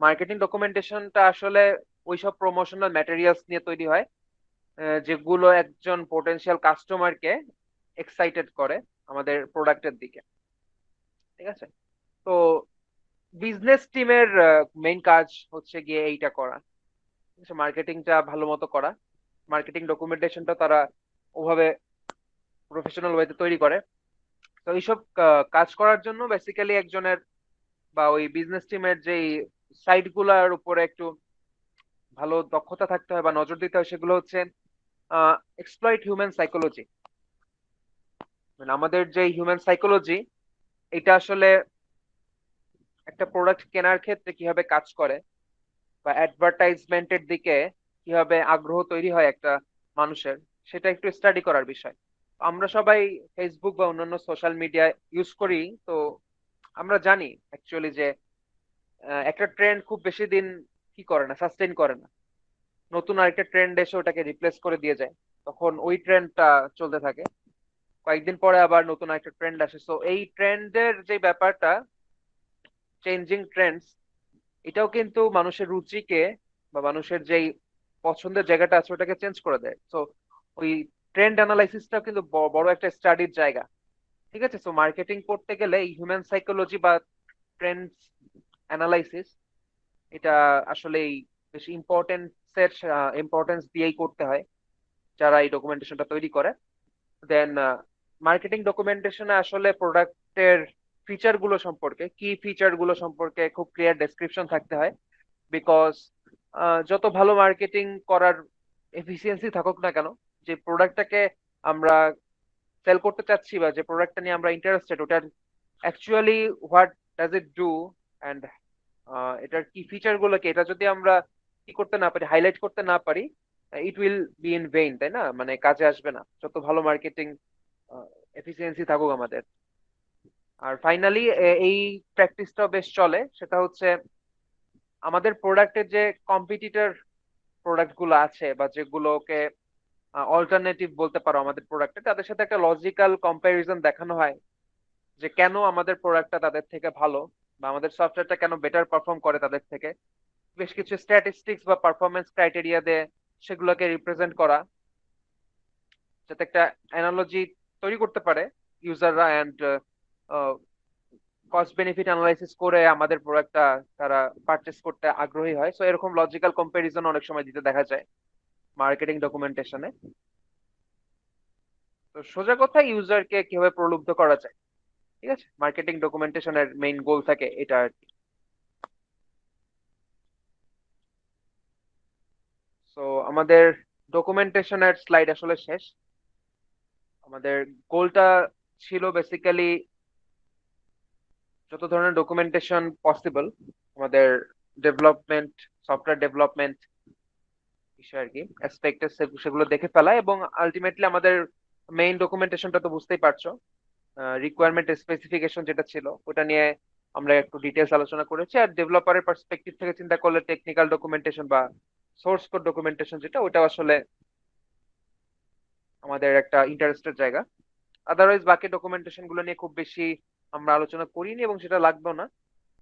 মার্কেটিং ডকুমেন্টেশনটা আসলে ওইসব প্রমোশনাল ম্যাটেরিয়ালস নিয়ে তৈরি হয় যেগুলো একজন পোটেনশিয়াল কাস্টমারকে এক্সাইটেড করে আমাদের প্রোডাক্টের দিকে। ঠিক আছে, তো বিজনেস টিমের মেইন কাজ হচ্ছে গিয়ে এইটা করা, মার্কেটিংটা ভালো মতো করা, মার্কেটিং ডকুমেন্টেশনটা তারা ওভাবে প্রফেশনাল ওয়েতে তৈরি করে। তো এইসব কাজ করার জন্য বেসিক্যালি একজনের বা ওই বিজনেস টিমের যেই সাইট গুলার উপরে একটু ভালো দক্ষতা থাকতে হয় বা নজর দিতে হয়, সেগুলো হচ্ছে এক্সপ্লয়েট হিউম্যান সাইকোলজি। মানে আমাদের যে হিউম্যান সাইকোলজি, এটা আসলে একটা প্রোডাক্ট কেনার ক্ষেত্রে কিভাবে কাজ করে বা অ্যাডভার্টাইজমেন্টের দিকে কিভাবে আগ্রহ তৈরি হয় একটা মানুষের, সেটা একটু স্টাডি করার বিষয়। আমরা সবাই ফেসবুক বা অন্যান্য সোশ্যাল মিডিয়া ইউজ করি, তো আমরা জানি অ্যাকচুয়ালি যে একটা ট্রেন্ড খুব বেশি দিন কি করে না, সাস্টেইন করে না, নতুন আরেকটা ট্রেন্ড এসে ওটাকে রিপ্লেস করে দিয়ে যায়, তখন ওই ট্রেন্ডটা চলতে থাকে, কয়েকদিন পরে আবার নতুন আরেকটা ট্রেন্ড আসে। তো এই ট্রেন্ডের যে ব্যাপারটা, চেঞ্জিং ট্রেন্ডস, এটাও কিন্তু মানুষের রুচিকে বা মানুষের যেই পছন্দের জায়গাটা আছে ওটাকে চেঞ্জ করে দেয়। তো ওই ট্রেন্ড অ্যানালাইসিসটাও কিন্তু বড় একটা স্টাডির জায়গা। ঠিক আছে, তো মার্কেটিং করতে গেলে এই হিউম্যান সাইকোলজি বা ট্রেন্ডস অ্যানালাইসিস, এটা আসলেই বেশি ইম্পর্টেন্স দিয়েই করতে হয় যারা এই ডকুমেন্টেশনটা তৈরি করে। দেন মার্কেটিং ডকুমেন্টেশনে আসলে প্রোডাক্টের ফিচার গুলো সম্পর্কে, কি ফিচার গুলো সম্পর্কে খুব ক্লিয়ার ডেসক্রিপশন থাকতে হয়। বিকজ যত ভালো মার্কেটিং করার এফিসিয়েন্সি থাকুক না কেন, যে প্রোডাক্টটাকে আমরা সেল করতে চাচ্ছি বা যে প্রোডাক্টটা নিয়ে আমরা ইন্টারেস্টেড, ওটার actually what does it do and এটার কি ফিচার গুলোকে, এটা যদি আমরা কি করতে না পারি, হাইলাইট করতে না পারি, it will be in vein, তাই না? মানে কাজে আসবে না যত ভালো মার্কেটিং এফিসিয়েন্সি থাকুক আমাদের। আর ফাইনালি এই প্র্যাকটিসটাও বেশ চলে, সেটা হচ্ছে আমাদের প্রোডাক্টের যে কম্পিটিটর প্রোডাক্ট গুলো আছে বা যেগুলোকে অল্টারনেটিভ বলতে পারো আমাদের প্রোডাক্টে, তাদের সাথে একটা লজিক্যাল কম্প্যারিজন দেখানো হয় যে কেন আমাদের প্রোডাক্টটা তাদের থেকে ভালো বা আমাদের সফটওয়্যারটা কেন বেটার পারফর্ম করে তাদের থেকে। বেশ কিছু স্ট্যাটিস্টিক্স বা পারফরমেন্স ক্রাইটেরিয়া দিয়ে সেগুলোকে রিপ্রেজেন্ট করা, যাতে একটা অ্যানালজি তৈরি করতে পারে ইউজাররা, অ্যান্ড কস্ট বেনিফিট অ্যানালাইসিস করে আমাদের প্রোডাক্টটা তারা পারচেস করতে আগ্রহী হয়। সো এরকম লজিক্যাল কম্প্যারিজন অনেক সময় দিতে দেখা যায় মার্কেটিং ডকুমেন্টেশনে। তো সোজা কথা, ইউজারকে কিভাবে প্রলুব্ধ করা যায়, ঠিক আছে, মার্কেটিং ডকুমেন্টেশনের মেইন গোল থাকে এটা আর কি। সো আমাদের ডকুমেন্টেশনের স্লাইড আসলে শেষ। আমাদের গোলটা ছিল বেসিক্যালি যত ধরনের ডকুমেন্টেশন পসিবল আমাদের ডেভেলপমেন্ট, সফটওয়্যার ডেভেলপমেন্ট, বিষয় আর কি, অ্যাসপেক্ট সেগুলো দেখে ফেলা, এবং আলটিমেটলি আমাদের মেইন ডকুমেন্টেশনটা তো বুঝতেই পারছো, রিকোয়ারমেন্ট স্পেসিফিকেশন যেটা ছিল ওটা নিয়ে আমরা একটু ডিটেলস আলোচনা করেছি। আর ডেভেলপারের পার্সপেক্টিভ থেকে চিন্তা করলে টেকনিক্যাল ডকুমেন্টেশন বা সোর্স কোড ডকুমেন্টেশন যেটা, ওটা আসলে আমাদের একটা ইন্টারেস্টের জায়গা। আদারওয়াইজ বাকি ডকুমেন্টেশন গুলো নিয়ে খুব বেশি আমরা আলোচনা করিনি এবং সেটা লাগবেও না।